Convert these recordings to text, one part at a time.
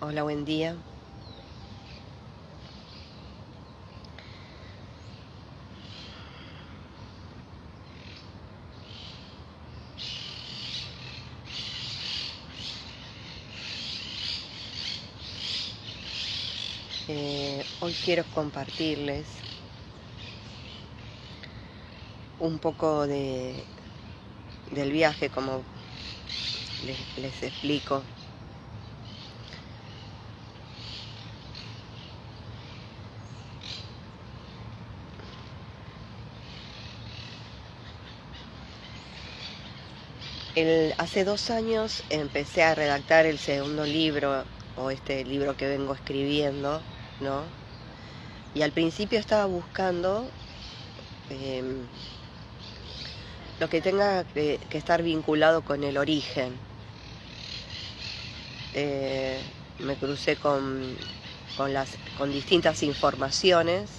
Hola, buen día. Hoy quiero compartirles un poco del viaje, como les explico. Hace 2 años empecé a redactar el segundo libro, o este libro que vengo escribiendo, ¿no? Y al principio estaba buscando em, lo que tenga que estar vinculado con el origen. Me crucé con distintas informaciones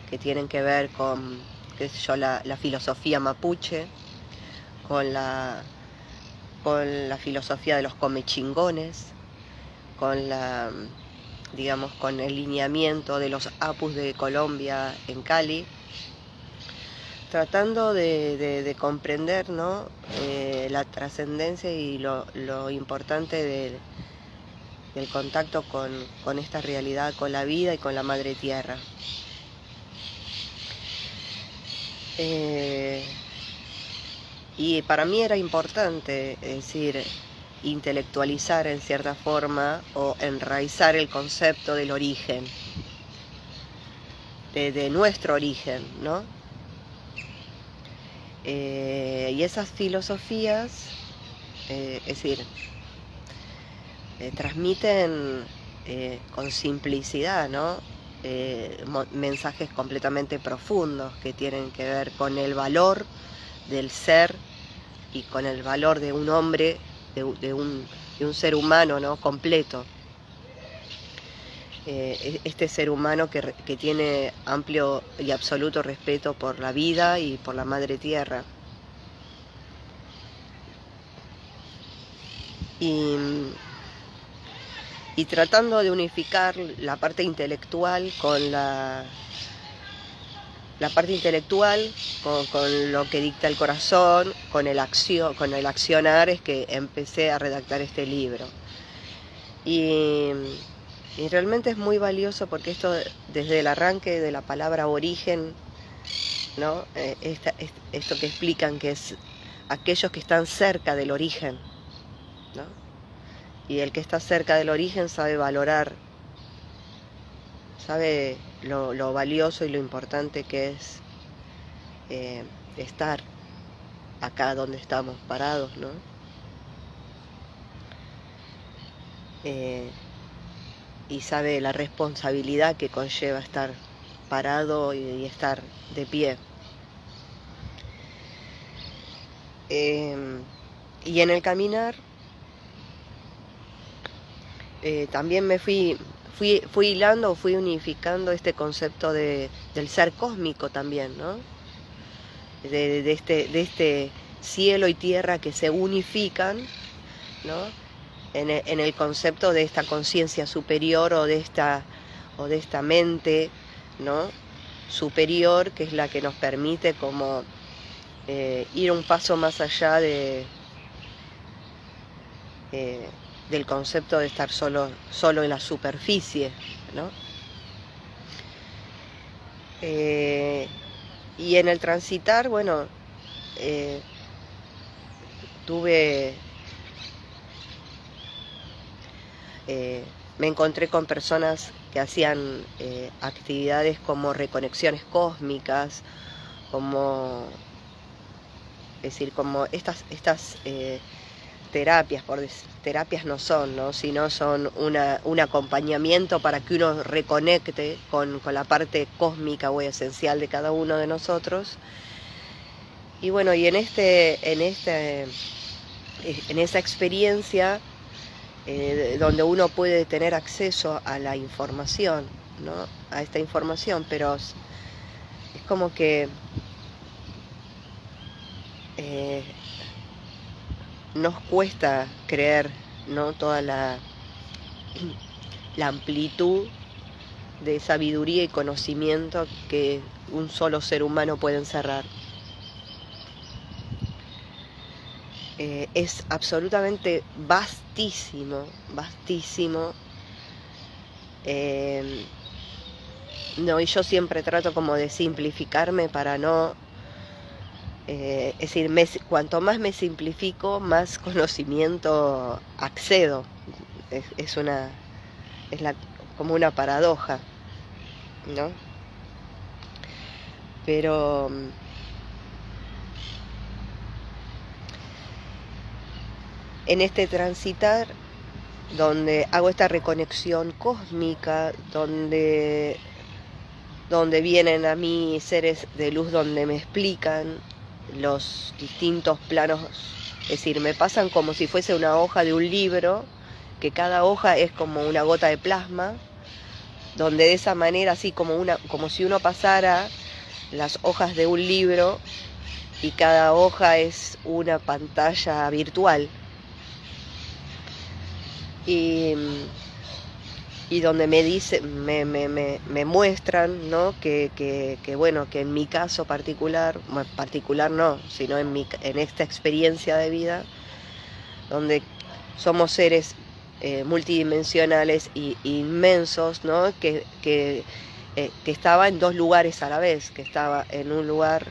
que tienen que ver con, qué sé yo, la filosofía mapuche, con la, con la filosofía de los comechingones, digamos, con el lineamiento de los apus de Colombia en Cali, tratando de comprender, ¿no? La trascendencia y lo importante del contacto con esta realidad, con la vida y con la madre tierra. Y para mí era importante, es decir, intelectualizar en cierta forma o enraizar el concepto del origen, de nuestro origen, ¿no? Y esas filosofías, es decir, transmiten con simplicidad, ¿no? Mensajes completamente profundos que tienen que ver con el valor del ser y con el valor de un hombre, de un ser humano, ¿no? Completo. Este ser humano que tiene amplio y absoluto respeto por la vida y por la madre tierra. Y tratando de unificar la parte intelectual con la parte intelectual con lo que dicta el corazón, con el accionar, es que empecé a redactar este libro. Y realmente es muy valioso porque esto, desde el arranque de la palabra origen, ¿no? Esto que explican que es aquellos que están cerca del origen, ¿no? Y el que está cerca del origen sabe valorar, sabe lo valioso y lo importante que es estar acá donde estamos parados, ¿no? Y sabe la responsabilidad que conlleva estar parado y estar de pie. Y en el caminar también me fui hilando, fui unificando este concepto del ser cósmico también, ¿no? De este cielo y tierra que se unifican, ¿no? En el concepto de esta conciencia superior o de esta mente, ¿no? Superior, que es la que nos permite como ir un paso más allá del concepto de estar solo en la superficie, ¿no? Y en el transitar, bueno, me encontré con personas que hacían actividades como reconexiones cósmicas, es decir, como estas terapias, terapias no son, ¿no? Sino son un acompañamiento para que uno reconecte con la parte cósmica o esencial de cada uno de nosotros. Y bueno, y en esa experiencia donde uno puede tener acceso a la información, ¿no? A esta información, pero es como que nos cuesta creer, ¿no? Toda la amplitud de sabiduría y conocimiento que un solo ser humano puede encerrar. Es absolutamente vastísimo, vastísimo. No, y yo siempre trato como de simplificarme para no... es decir, cuanto más me simplifico, más conocimiento accedo. Es como una paradoja, ¿no? Pero en este transitar, donde hago esta reconexión cósmica, donde vienen a mí seres de luz, donde me explican los distintos planos, es decir, me pasan como si fuese una hoja de un libro, que cada hoja es como una gota de plasma, donde de esa manera, así como si uno pasara las hojas de un libro y cada hoja es una pantalla virtual. Y donde me muestran, ¿no? que bueno, que en mi caso particular no, sino en esta experiencia de vida, donde somos seres multidimensionales e inmensos, ¿no? que estaba en dos lugares a la vez, que estaba en un lugar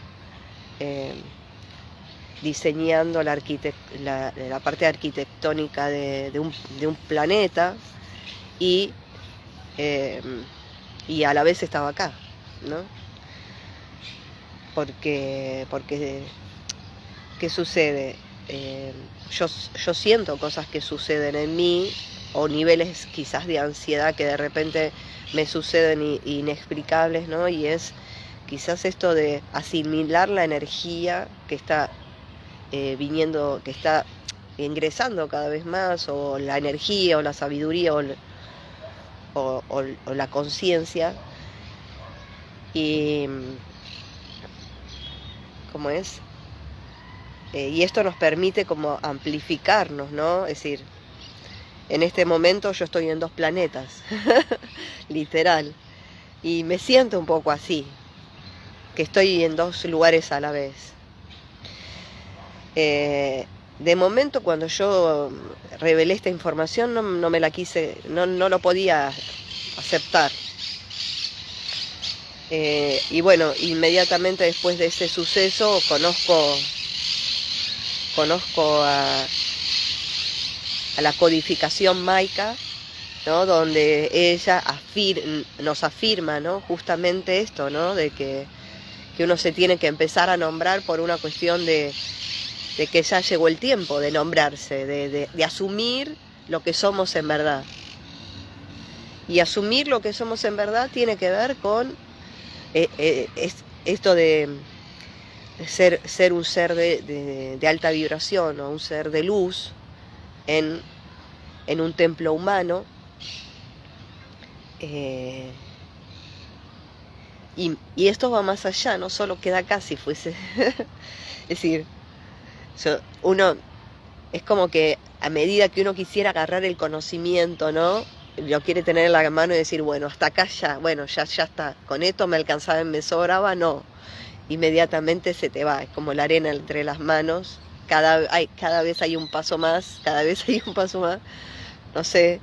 diseñando la parte arquitectónica de un planeta, y a la vez estaba acá, ¿no? Porque ¿qué sucede? Yo siento cosas que suceden en mí, o niveles quizás de ansiedad que de repente me suceden inexplicables, ¿no? Y es quizás esto de asimilar la energía que está viniendo, que está ingresando cada vez más, o la energía, o la sabiduría, o la conciencia, y ¿cómo es? Y esto nos permite como amplificarnos, ¿no? Es decir, en este momento yo estoy en dos planetas, literal, y me siento un poco así, que estoy en dos lugares a la vez. De momento, cuando yo revelé esta información, no me la quise, no lo podía aceptar. Y bueno, inmediatamente después de ese suceso conozco a la codificación maica, ¿no? Donde ella nos afirma, ¿no? Justamente esto, ¿no? De que uno se tiene que empezar a nombrar por una cuestión de que ya llegó el tiempo de nombrarse, de asumir lo que somos en verdad. Y asumir lo que somos en verdad tiene que ver con esto de ser un ser de alta vibración, o un ser de luz en un templo humano. Y esto va más allá, no solo queda acá si fuese. Es decir, uno es como que a medida que uno quisiera agarrar el conocimiento, ¿no? Lo quiere tener en la mano y decir, bueno, hasta acá ya, bueno, ya está, con esto me alcanzaba, me sobraba, no. Inmediatamente se te va, es como la arena entre las manos, cada vez hay un paso más, no sé,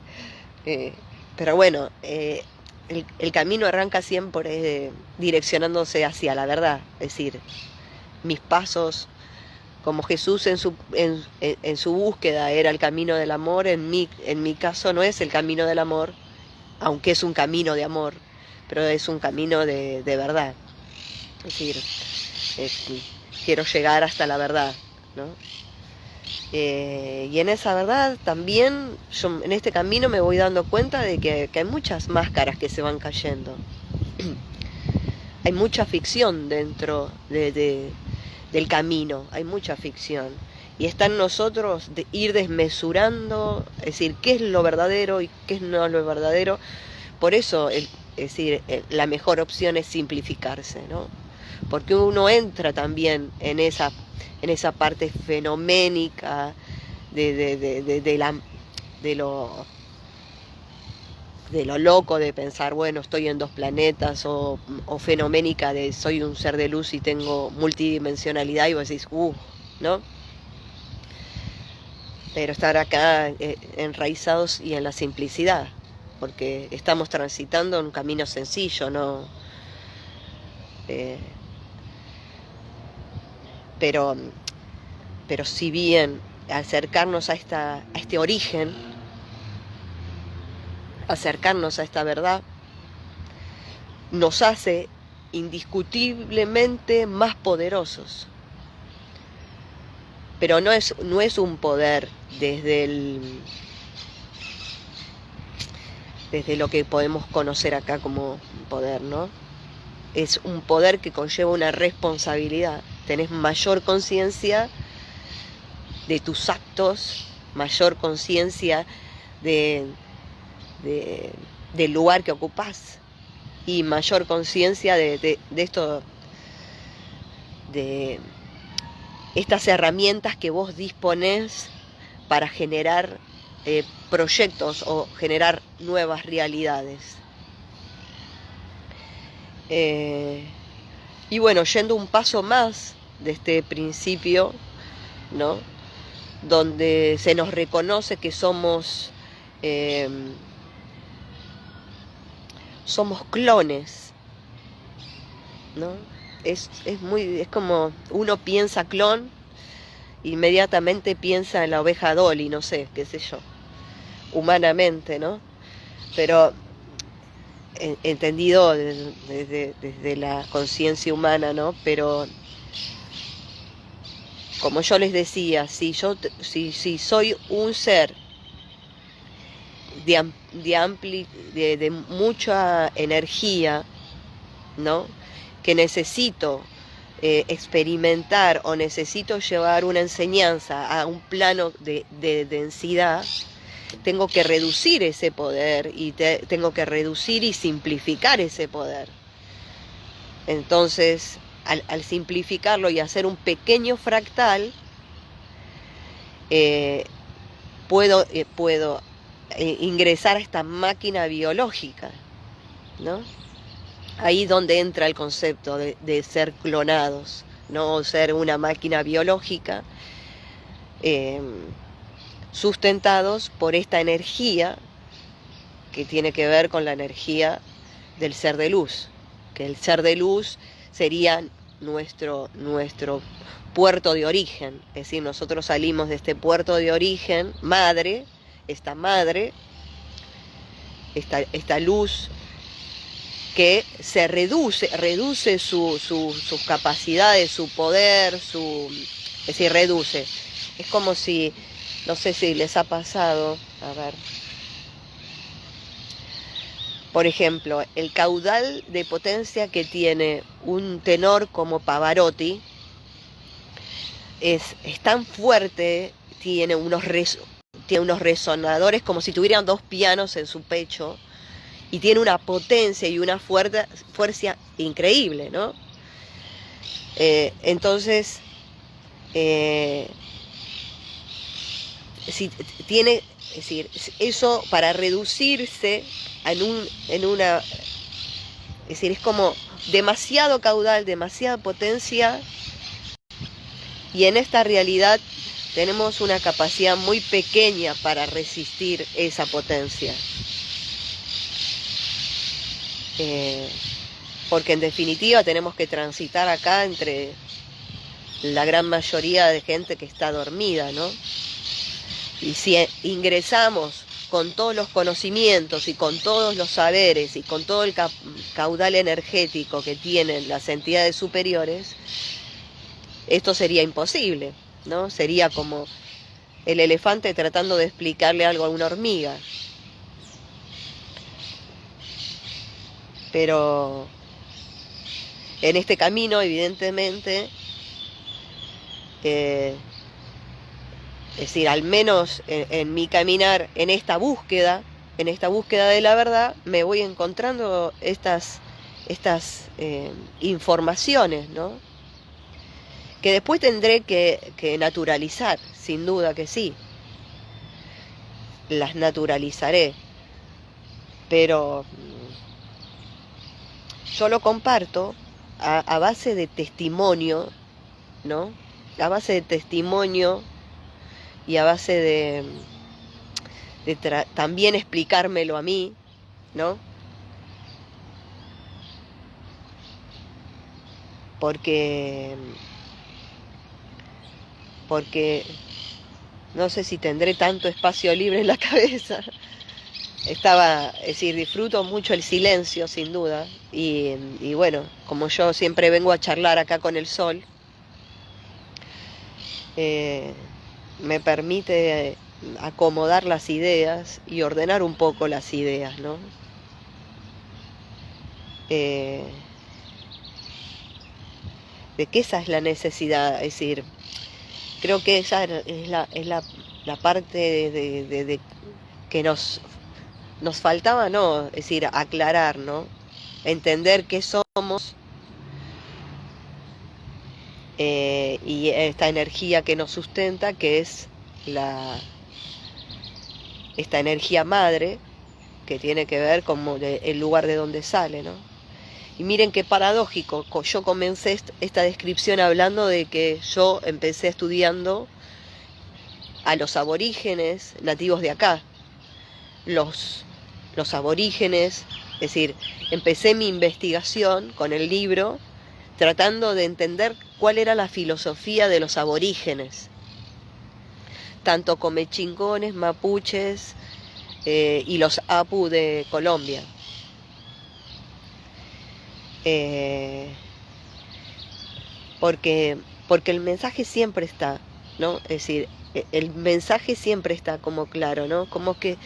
pero bueno, el camino arranca siempre direccionándose hacia la verdad, es decir, mis pasos, como Jesús en su búsqueda era el camino del amor, en mi caso no es el camino del amor, aunque es un camino de amor, pero es un camino de verdad. Es decir, quiero llegar hasta la verdad, ¿no? Y en esa verdad también, yo en este camino me voy dando cuenta de que hay muchas máscaras que se van cayendo. Hay mucha ficción dentro del camino, hay mucha ficción. Y está en nosotros de ir desmesurando, es decir, qué es lo verdadero y qué no es lo verdadero. Por eso, la mejor opción es simplificarse, ¿no? Porque uno entra también en esa parte fenoménica de de lo loco de pensar, bueno, estoy en 2 planetas, o fenoménica de soy un ser de luz y tengo multidimensionalidad, y vos decís, ¿no? Pero estar acá enraizados y en la simplicidad, porque estamos transitando un camino sencillo, ¿no? Pero si bien acercarnos a este origen, acercarnos a esta verdad, nos hace indiscutiblemente más poderosos. Pero no es un poder desde lo que podemos conocer acá como poder, ¿no? Es un poder que conlleva una responsabilidad. Tenés mayor conciencia de tus actos, mayor conciencia del lugar que ocupás, y mayor conciencia de esto, de estas herramientas que vos disponés para generar proyectos o generar nuevas realidades. Y bueno, yendo un paso más de este principio, ¿no? Donde se nos reconoce que somos clones, ¿no? Es como uno piensa clon, inmediatamente piensa en la oveja Dolly, no sé, qué sé yo, humanamente, ¿no? Pero entendido desde la conciencia humana, ¿no? Pero como yo les decía, si soy un ser de mucha energía, ¿no? Que necesito experimentar o necesito llevar una enseñanza a un plano de densidad, tengo que reducir ese poder y tengo que reducir y simplificar ese poder. Entonces, al simplificarlo y hacer un pequeño fractal, puedo ingresar a esta máquina biológica, ¿no? Ahí donde entra el concepto de ser clonados, no ser una máquina biológica, sustentados por esta energía que tiene que ver con la energía del ser de luz, que el ser de luz sería nuestro puerto de origen, es decir, nosotros salimos de este puerto de origen, madre, esta luz que se reduce sus capacidades, su poder, es decir, reduce. Es como si, no sé si les ha pasado, a ver, por ejemplo, el caudal de potencia que tiene un tenor como Pavarotti es tan fuerte, tiene unos resonadores como si tuvieran 2 pianos en su pecho, y tiene una potencia y una fuerza increíble, ¿no? Entonces, si tiene, es decir, eso para reducirse en una, es decir, es como demasiado caudal, demasiada potencia, y en esta realidad tenemos una capacidad muy pequeña para resistir esa potencia. Porque en definitiva tenemos que transitar acá entre la gran mayoría de gente que está dormida, ¿no? Y si ingresamos con todos los conocimientos y con todos los saberes y con todo el caudal energético que tienen las entidades superiores, esto sería imposible, ¿no? Sería como el elefante tratando de explicarle algo a una hormiga. Pero en este camino, evidentemente, es decir, al menos en mi caminar, en esta búsqueda de la verdad, me voy encontrando estas informaciones, ¿no? Que después tendré que naturalizar, sin duda que sí. Las naturalizaré. pero yo lo comparto a base de testimonio, ¿no? A base de testimonio y a base de también explicármelo a mí, ¿no? Porque no sé si tendré tanto espacio libre en la cabeza. Es decir, disfruto mucho el silencio, sin duda, y bueno, como yo siempre vengo a charlar acá con el sol, me permite acomodar las ideas y ordenar un poco las ideas, ¿no? De que esa es la necesidad, es decir, creo que esa es la parte de que nos faltaba, ¿no? Es decir, aclarar, ¿no? Entender qué somos y esta energía que nos sustenta, que es esta energía madre, que tiene que ver con el lugar de donde sale, ¿no? Y miren qué paradójico, yo comencé esta descripción hablando de que yo empecé estudiando a los aborígenes nativos de acá, los aborígenes, es decir, empecé mi investigación con el libro tratando de entender cuál era la filosofía de los aborígenes, tanto comechingones, mapuches y los apu de Colombia. Porque el mensaje siempre está, ¿no? Es decir, el mensaje siempre está como claro, ¿no? Como que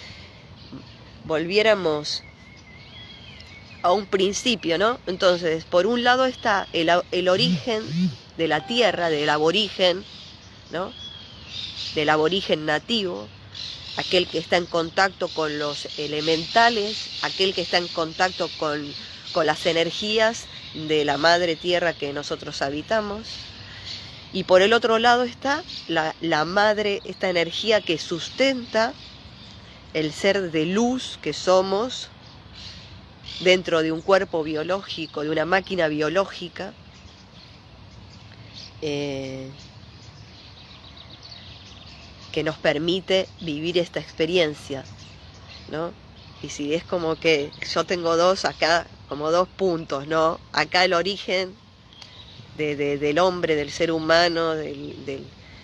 volviéramos a un principio, ¿no? Entonces, por un lado está el origen de la tierra, del aborigen, ¿no? Del aborigen nativo, aquel que está en contacto con los elementales, aquel que está en contacto con las energías de la madre tierra que nosotros habitamos. Y por el otro lado está la madre, esta energía que sustenta el ser de luz que somos dentro de un cuerpo biológico, de una máquina biológica, que nos permite vivir esta experiencia, ¿no? Y si es como que yo tengo como dos puntos, ¿no? Acá el origen del hombre, del ser humano, de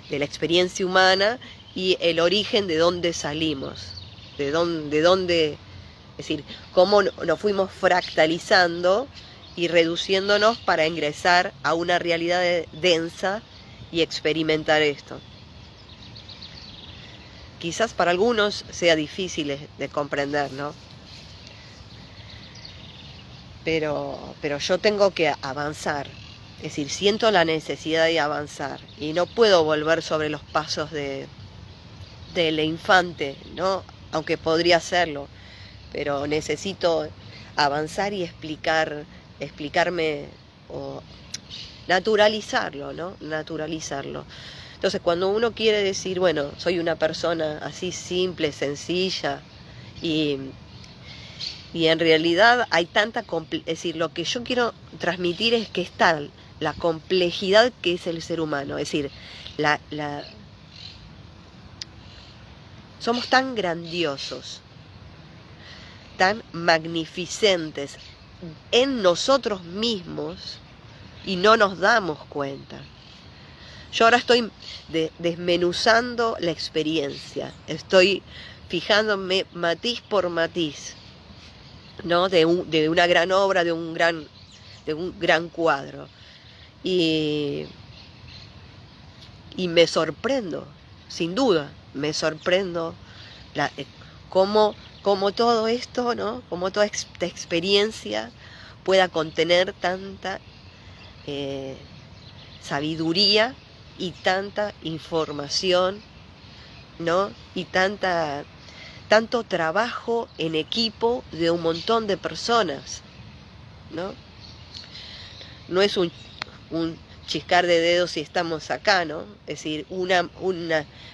la experiencia humana, y el origen de dónde salimos, de dónde, es decir, cómo nos fuimos fractalizando y reduciéndonos para ingresar a una realidad densa y experimentar esto. Quizás para algunos sea difícil de comprender, ¿no? Pero yo tengo que avanzar, es decir, siento la necesidad de avanzar y no puedo volver sobre los pasos del infante, ¿no? Aunque podría hacerlo, pero necesito avanzar y explicarme o naturalizarlo, ¿no? Naturalizarlo. Entonces, cuando uno quiere decir, bueno, soy una persona así simple, sencilla, y en realidad hay tanta es decir, lo que yo quiero transmitir es que está la complejidad que es el ser humano, es decir, somos tan grandiosos, tan magnificentes en nosotros mismos y no nos damos cuenta. Yo ahora estoy desmenuzando la experiencia, estoy fijándome matiz por matiz, ¿no? de una gran obra, de un gran cuadro. Y me sorprendo, sin duda, me sorprendo cómo todo esto, ¿no? Cómo toda esta experiencia pueda contener tanta sabiduría y tanta información, ¿no? Y tanto trabajo en equipo de un montón de personas, ¿no? No es un chiscar de dedos y estamos acá, ¿no? Es decir, un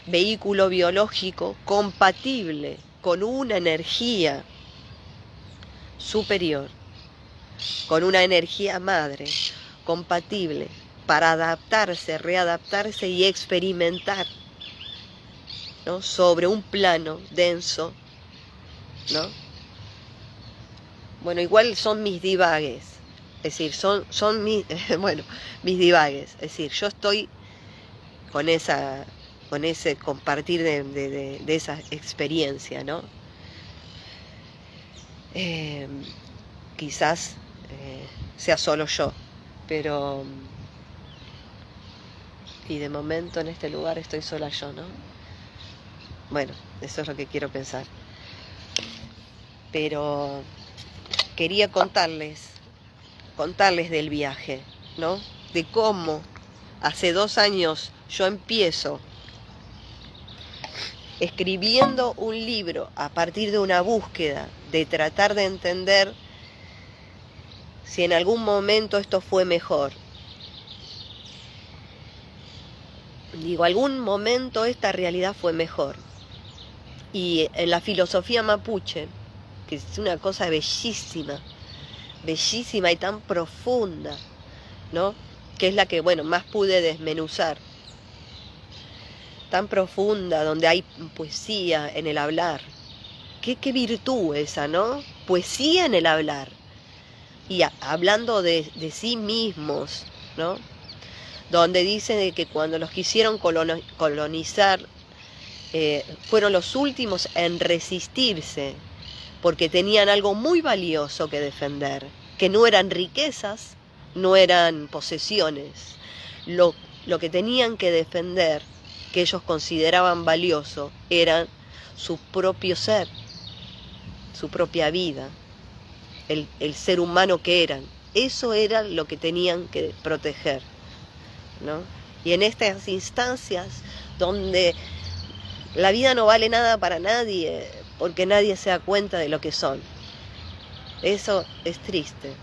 vehículo biológico compatible con una energía superior, con una energía madre, compatible, para adaptarse, readaptarse y experimentar, ¿no? Sobre un plano denso, ¿no? Bueno, igual son mis divagues, es decir, son mis, bueno, mis divagues, es decir, yo estoy con ese compartir de esa experiencia, ¿no? Quizás sea solo yo, pero y de momento en este lugar estoy sola yo, ¿no? Bueno, eso es lo que quiero pensar. Pero quería contarles del viaje, ¿no? De cómo hace 2 años yo empiezo escribiendo un libro a partir de una búsqueda de tratar de entender si en algún momento esto fue mejor. Digo, algún momento esta realidad fue mejor. Y en la filosofía mapuche, que es una cosa bellísima, bellísima y tan profunda, ¿no? Que es la que, bueno, más pude desmenuzar. Tan profunda, donde hay poesía en el hablar. Qué virtud esa, ¿no? Poesía en el hablar. Y hablando de sí mismos, ¿no? Donde dice de que cuando los quisieron colonizar, fueron los últimos en resistirse, porque tenían algo muy valioso que defender, que no eran riquezas, no eran posesiones. Lo que tenían que defender, que ellos consideraban valioso, era su propio ser, su propia vida, el ser humano que eran. Eso era lo que tenían que proteger, ¿no? Y en estas instancias donde la vida no vale nada para nadie, porque nadie se da cuenta de lo que son. Eso es triste.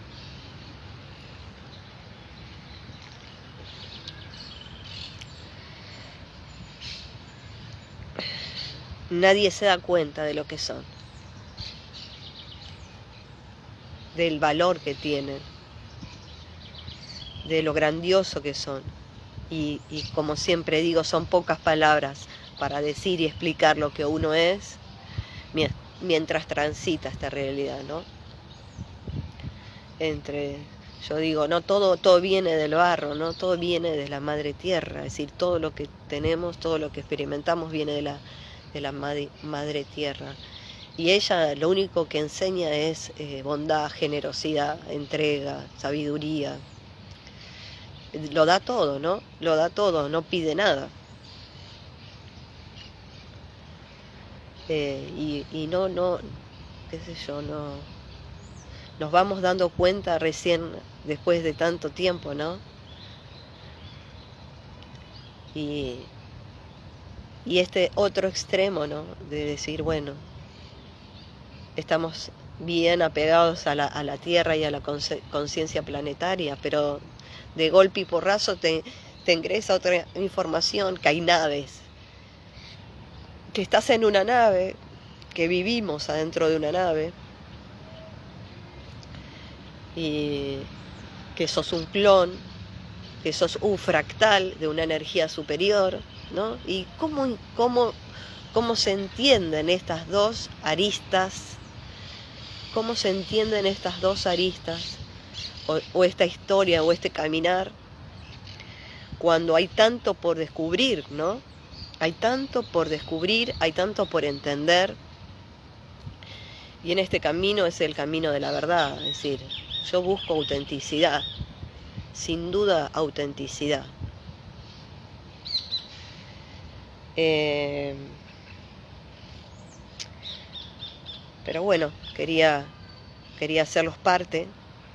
Nadie se da cuenta de lo que son, del valor que tienen, de lo grandioso que son. Y como siempre digo, son pocas palabras para decir y explicar lo que uno es mientras transita esta realidad, ¿no? Yo digo, no todo viene del barro, ¿no? Todo viene de la madre tierra, es decir, todo lo que tenemos, todo lo que experimentamos viene de la madre tierra. Y ella lo único que enseña es bondad, generosidad, entrega, sabiduría. Lo da todo, ¿no? Lo da todo, no pide nada. Y no, qué sé yo, no. Nos vamos dando cuenta recién después de tanto tiempo, ¿no? Y este otro extremo, ¿no? De decir, bueno, estamos bien apegados a la Tierra y a la conciencia planetaria, pero de golpe y porrazo te ingresa otra información, que hay naves, que estás en una nave, que vivimos adentro de una nave, y que sos un clon, que sos un fractal de una energía superior, ¿no? Y cómo se entienden estas dos aristas, cómo se entienden estas dos aristas, o esta historia, o este caminar, cuando hay tanto por descubrir, ¿no? Hay tanto por descubrir, hay tanto por entender, y en este camino es el camino de la verdad, es decir, yo busco autenticidad, sin duda autenticidad. Pero bueno, quería hacerlos parte,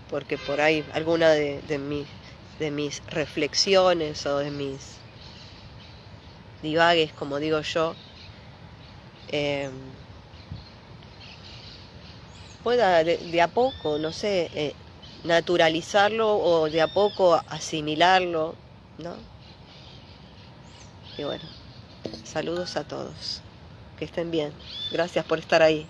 porque por ahí alguna de mis reflexiones o de mis divagues, como digo yo, pueda de a poco, no sé, naturalizarlo o de a poco asimilarlo, ¿no? Y bueno, saludos a todos, que estén bien, gracias por estar ahí.